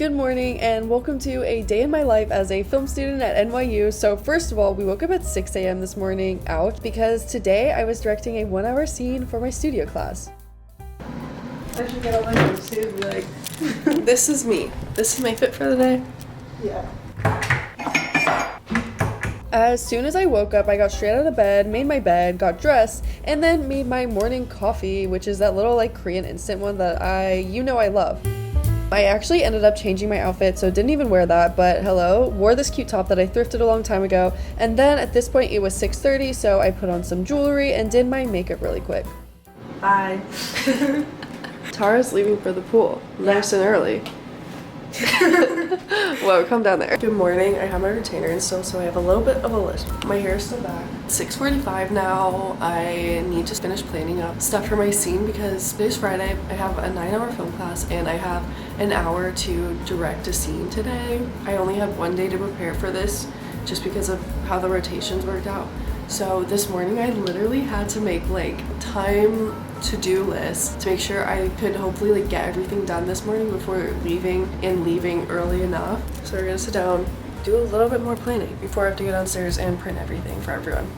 Good morning and welcome to a day in my life as a film student at NYU. So first of all, we woke up at 6 a.m. this morning because today I was directing a 1-hour scene for my studio class. I should get on my notes too and be like, this is me. This is my fit for the day. Yeah. As soon as I woke up, I got straight out of bed, made my bed, got dressed, and then made my morning coffee, which is that little Korean instant one that I love. I actually ended up changing my outfit, so didn't even wear that, but hello, wore this cute top that I thrifted a long time ago, and then at this point it was 6:30, so I put on some jewelry and did my makeup really quick. Bye. Tara's leaving for the pool, nice and early. Whoa, calm down there. Good morning. I have my retainer in still, so I have a little bit of a list. My hair is still back. 6:45 now. I need to finish planning up stuff for my scene because today's Friday. I have a 9-hour film class and I have an hour to direct a scene today. I only had one day to prepare for this just because of how the rotations worked out. So this morning I literally had to make time to-do lists to make sure I could hopefully get everything done this morning before leaving early enough. So we're gonna sit down, do a little bit more planning before I have to go downstairs and print everything for everyone.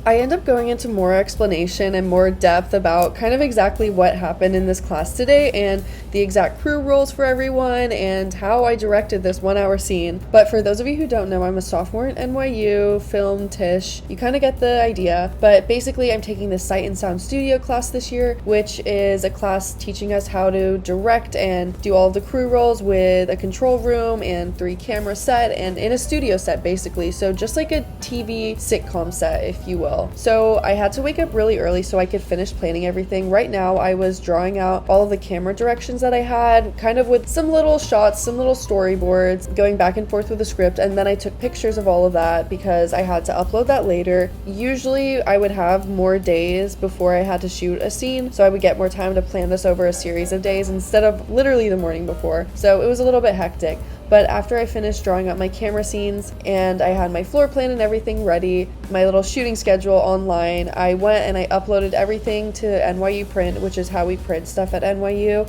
I end up going into more explanation and more depth about kind of exactly what happened in this class today and the exact crew roles for everyone and how I directed this 1-hour scene. But for those of you who don't know, I'm a sophomore at NYU, film, Tisch. You kind of get the idea. But basically, I'm taking the Sight and Sound Studio class this year, which is a class teaching us how to direct and do all of the crew roles with a control room and 3-camera set and in a studio set, basically. So just like a TV sitcom set, if you will. So I had to wake up really early so I could finish planning everything. Right now I was drawing out all of the camera directions that I had, kind of with some little shots, some little storyboards, going back and forth with the script, and then I took pictures of all of that because I had to upload that later. Usually I would have more days before I had to shoot a scene, so I would get more time to plan this over a series of days instead of literally the morning before. So it was a little bit hectic. But after I finished drawing up my camera scenes and I had my floor plan and everything ready, my little shooting schedule online, I went and I uploaded everything to NYU Print, which is how we print stuff at NYU.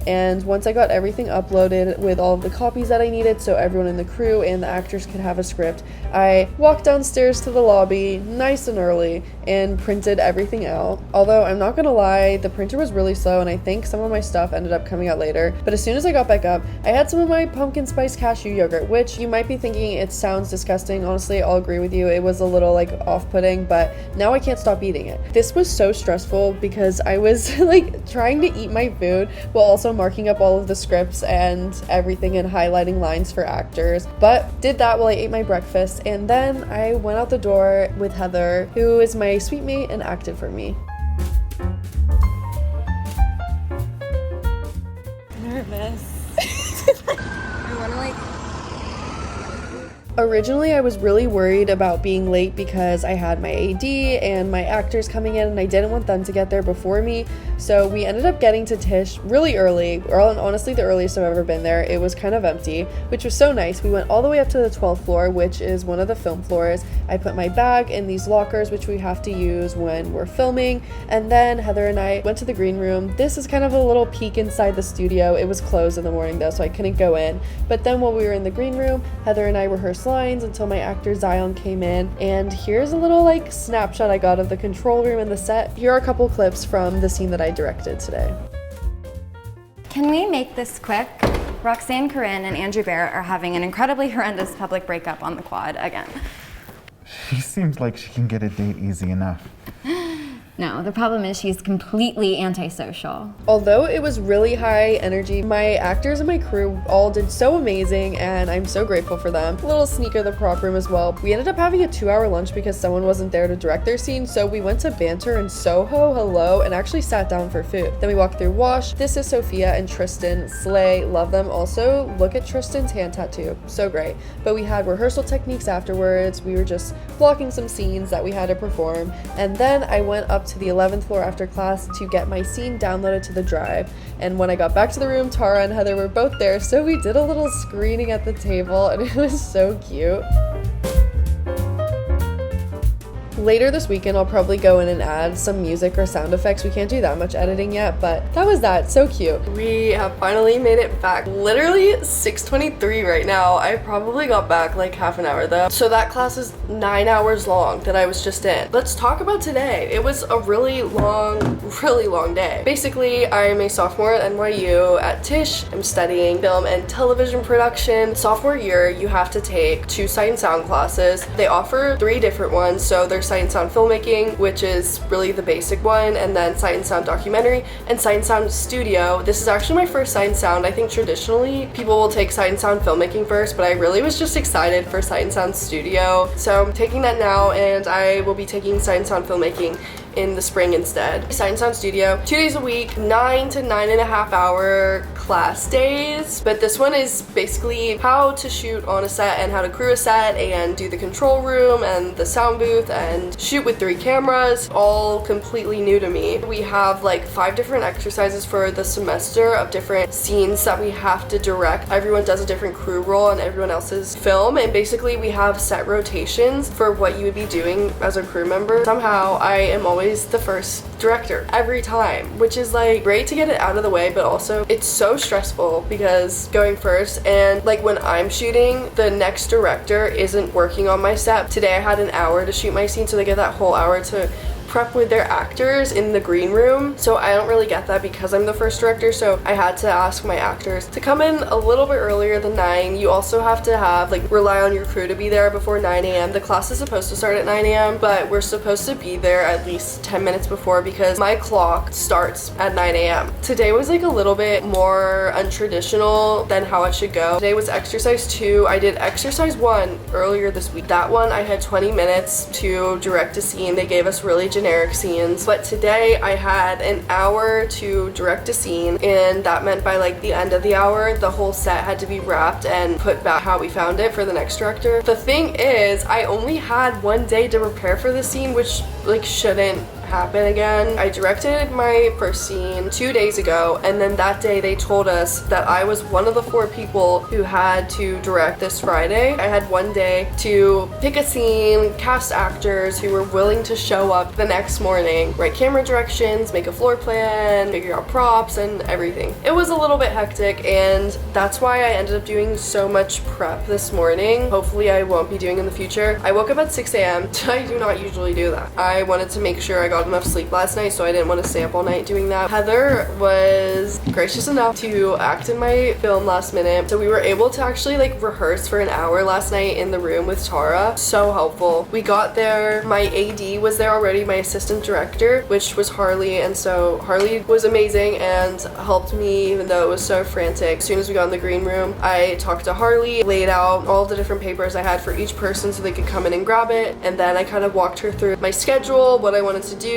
And once I got everything uploaded with all of the copies that I needed so everyone in the crew and the actors could have a script, I walked downstairs to the lobby nice and early and printed everything out. Although I'm not gonna lie, the printer was really slow and I think some of my stuff ended up coming out later. But as soon as I got back up, I had some of my pumpkin spice cashew yogurt, which you might be thinking it sounds disgusting. Honestly, I'll agree with you. It was a little off-putting, but now I can't stop eating it. This was so stressful because I was trying to eat my food while also marking up all of the scripts and everything and highlighting lines for actors, but did that while I ate my breakfast, and then I went out the door with Heather, who is my sweet mate and acted for me. Nervous. I want to Originally, I was really worried about being late because I had my AD and my actors coming in and I didn't want them to get there before me. So we ended up getting to Tisch really early, or honestly the earliest I've ever been there. It was kind of empty, which was so nice. We went all the way up to the 12th floor, which is one of the film floors. I put my bag in these lockers, which we have to use when we're filming. And then Heather and I went to the green room. This is kind of a little peek inside the studio. It was closed in the morning though, so I couldn't go in. But then while we were in the green room, Heather and I rehearsed lines until my actor Zion came in, and here's a little snapshot I got of the control room and the set. Here are a couple clips from the scene that I directed today. Can we make this quick? Roxanne Corinne and Andrew Barrett are having an incredibly horrendous public breakup on the quad again. She seems like she can get a date easy enough. No, the problem is she's completely antisocial. Although it was really high energy, my actors and my crew all did so amazing and I'm so grateful for them. A little sneak of the prop room as well. We ended up having a 2-hour lunch because someone wasn't there to direct their scene, so we went to Banter in Soho, hello, and actually sat down for food. Then we walked through Wash. This is Sophia and Tristan, slay, love them. Also, look at Tristan's hand tattoo, so great. But we had rehearsal techniques afterwards. We were just blocking some scenes that we had to perform, and then I went up to the 11th floor after class to get my scene downloaded to the drive. And when I got back to the room, Tara and Heather were both there, so we did a little screening at the table and it was so cute. Later this weekend, I'll probably go in and add some music or sound effects. We can't do that much editing yet, but that was that. So cute. We have finally made it back. Literally 6:23 right now. I probably got back like half an hour though. So that class is 9 hours long that I was just in. Let's talk about today. It was a really long day. Basically, I'm a sophomore at NYU at Tisch. I'm studying film and television production. Sophomore year, you have to take 2 sight and sound classes. They offer 3 different ones. So there's sight and sound filmmaking, which is really the basic one, and then sight and sound documentary and sight and sound studio. This is actually my first sight and sound. I think traditionally people will take sight and sound filmmaking first, but I really was just excited for sight and sound studio. So I'm taking that now, and I will be taking sight and sound filmmaking in the spring instead. Sight and Sound Studio, 2 days a week, 9 to 9.5 hour class days. But this one is basically how to shoot on a set and how to crew a set and do the control room and the sound booth and shoot with 3 cameras, all completely new to me. We have like 5 different exercises for the semester of different scenes that we have to direct. Everyone does a different crew role and everyone else's film, and basically we have set rotations for what you would be doing as a crew member. Somehow I am always the first director every time, which is like great to get it out of the way, but also it's so stressful because going first, and like when I'm shooting, the next director isn't working on my set. Today I had an hour to shoot my scene, so they get that whole hour to prep with their actors in the green room. So I don't really get that because I'm the first director, so I had to ask my actors to come in a little bit earlier than 9. You also have to have rely on your crew to be there before 9 a.m. The class is supposed to start at 9 a.m. but we're supposed to be there at least 10 minutes before because my clock starts at 9 a.m. Today was like a little bit more untraditional than how it should go. Today was exercise 2. I did exercise 1 earlier this week. That one I had 20 minutes to direct a scene. They gave us really generic scenes, but today I had an hour to direct a scene, and that meant by like the end of the hour the whole set had to be wrapped and put back how we found it for the next director. The thing is, I only had 1 day to prepare for the scene, which shouldn't happen again. I directed my first scene 2 days ago, and then that day they told us that I was one of the 4 people who had to direct this Friday. I had 1 day to pick a scene, cast actors who were willing to show up the next morning, write camera directions, make a floor plan, figure out props and everything. It was a little bit hectic, and that's why I ended up doing so much prep this morning. Hopefully I won't be doing in the future. I woke up at 6 a.m. I do not usually do that. I wanted to make sure I got enough sleep last night, so I didn't want to stay up all night doing that. Heather was gracious enough to act in my film last minute, so we were able to actually rehearse for an hour last night in the room with Tara. So helpful. We got there, my AD was there already, my assistant director, which was Harley, and so Harley was amazing and helped me even though it was so frantic. As soon as we got in the green room, I talked to Harley, laid out all the different papers I had for each person so they could come in and grab it, and then I kind of walked her through my schedule, what I wanted to do,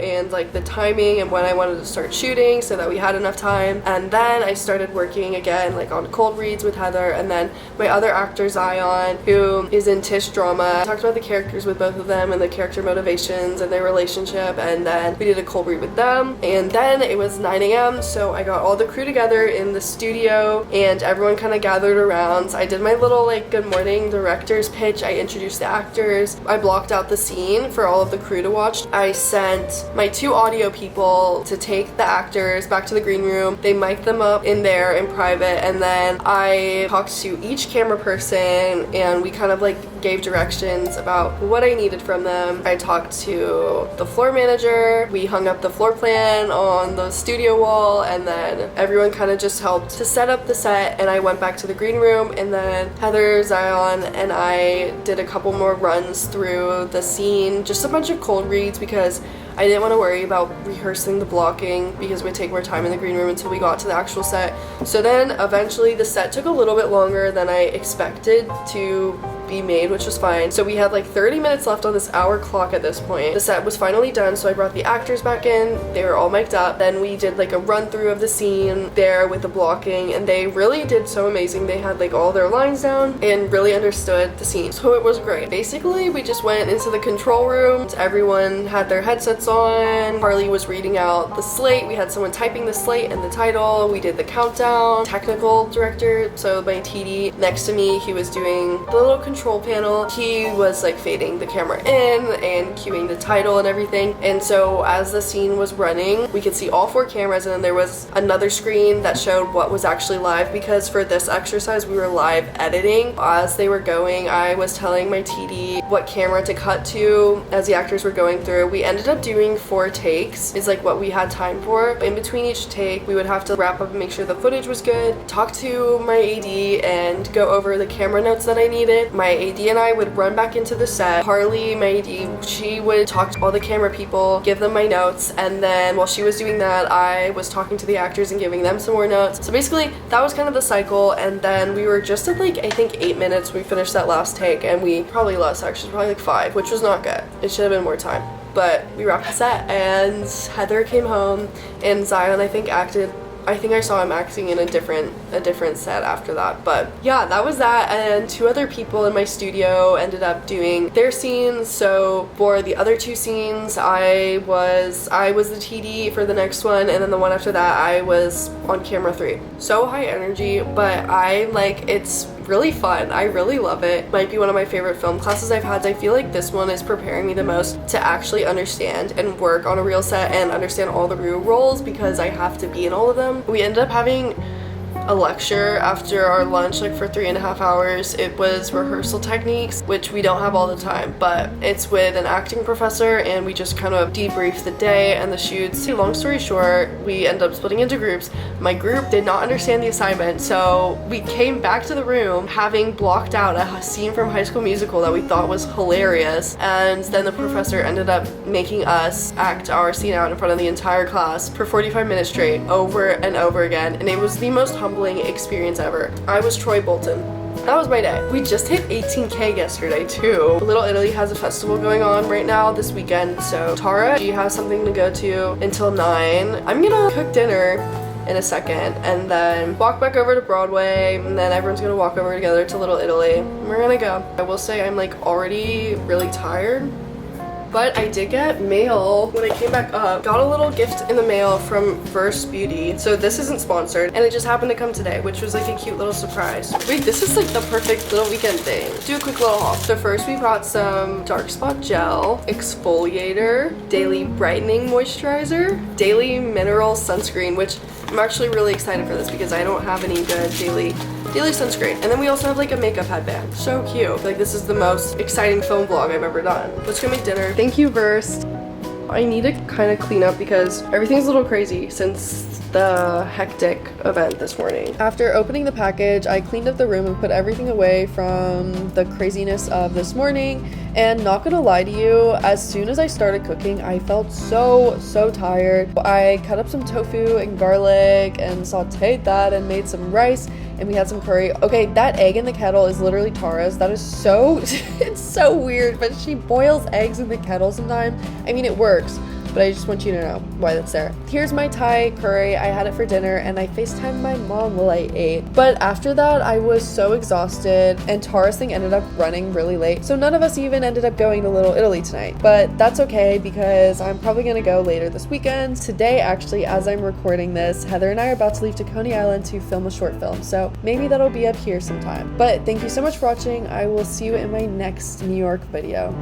and the timing and when I wanted to start shooting so that we had enough time. And then I started working again on cold reads with Heather, and then my other actor Zion, who is in Tisch drama. I talked about the characters with both of them and the character motivations and their relationship, and then we did a cold read with them. And then it was 9 a.m. so I got all the crew together in the studio and everyone kind of gathered around. I did my little good morning director's pitch. I introduced the actors. I blocked out the scene for all of the crew to watch. I sent my 2 audio people to take the actors back to the green room. They mic'd them up in there in private, and then I talked to each camera person and we kind of gave directions about what I needed from them. I talked to the floor manager. We hung up the floor plan on the studio wall, and then everyone kind of just helped to set up the set, and I went back to the green room, and then Heather, Zion, and I did a couple more runs through the scene, just a bunch of cold reads because I didn't want to worry about rehearsing the blocking because it would take more time in the green room until we got to the actual set. So then eventually the set took a little bit longer than I expected to be made, which was fine. So we had 30 minutes left on this hour clock at this point. The set was finally done, so I brought the actors back in. They were all mic'd up. Then we did a run through of the scene there with the blocking, and they really did so amazing. They had all their lines down and really understood the scene, so it was great. Basically, we just went into the control room. Everyone had their headsets on. Harley was reading out the slate. We had someone typing the slate and the title. We did the countdown. Technical director, so my TD next to me, he was doing the little control control panel. He was like fading the camera in and cueing the title and everything. And so as the scene was running, we could see all 4 cameras, and then there was another screen that showed what was actually live, because for this exercise we were live editing. As they were going, I was telling my TD what camera to cut to as the actors were going through. We ended up doing 4 takes is like what we had time for. In between each take, we would have to wrap up and make sure the footage was good, talk to my AD and go over the camera notes that I needed. My AD and I would run back into the set. Harley, my AD, she would talk to all the camera people, give them my notes, and then while she was doing that, I was talking to the actors and giving them some more notes. So basically, that was kind of the cycle, and then we were just at like, I think 8 minutes we finished that last take, and we probably less actually, probably like 5, which was not good. It should have been more time. But we wrapped the set, and Heather came home, and Zion I think I saw him acting in a different set after that. But yeah, that was that, and 2 other people in my studio ended up doing their scenes. So for the other 2 scenes, I was the TD for the next one, and then the one after that I was on camera 3. So high energy, but it's really fun. I really love it. Might be one of my favorite film classes I've had. I feel like this one is preparing me the most to actually understand and work on a real set and understand all the real roles, because I have to be in all of them. We ended up having a lecture after our lunch, like for 3.5 hours. It was rehearsal techniques, which we don't have all the time, but it's with an acting professor, and we just kind of debrief the day and the shoots. Long story short, we ended up splitting into groups. My group did not understand the assignment, so we came back to the room having blocked out a scene from High School Musical that we thought was hilarious, and then the professor ended up making us act our scene out in front of the entire class for 45 minutes straight, over and over again, and it was the most humbling experience ever. I was Troy Bolton. That was my day. We just hit 18K yesterday too. Little Italy has a festival going on right now this weekend, so Tara, she has something to go to until 9. I'm gonna cook dinner in a second and then walk back over to Broadway, and then everyone's gonna walk over together to Little Italy. We're gonna go. I will say I'm like already really tired, but I did get mail when I came back up. Got a little gift in the mail from Verse Beauty. So this isn't sponsored, and it just happened to come today, which was like a cute little surprise. Wait, this is like the perfect little weekend thing. Do a quick little haul. So first we brought some dark spot gel, exfoliator, daily brightening moisturizer, daily mineral sunscreen, which I'm actually really excited for this because I don't have any good daily sunscreen. And then we also have like a makeup headband. So cute. Like, this is the most exciting film vlog I've ever done. Let's go make dinner. Thank you, Verse. I need to kind of clean up because everything's a little crazy since the hectic event this morning. After opening the package, I cleaned up the room and put everything away from the craziness of this morning. And not gonna lie to you, as soon as I started cooking, I felt so tired. I cut up some tofu and garlic and sauteed that and made some rice, and we had some curry. Okay, that egg in the kettle is literally Tara's. That is so, it's so weird, but she boils eggs in the kettle sometimes. I mean, it works, but I just want you to know why that's there. Here's my Thai curry. I had it for dinner, and I FaceTimed my mom while I ate. But after that, I was so exhausted, and Tara's thing ended up running really late, so none of us even ended up going to Little Italy tonight. But that's okay, because I'm probably gonna go later this weekend. Today, actually, as I'm recording this, Heather and I are about to leave to Coney Island to film a short film, so maybe that'll be up here sometime. But thank you so much for watching. I will see you in my next New York video.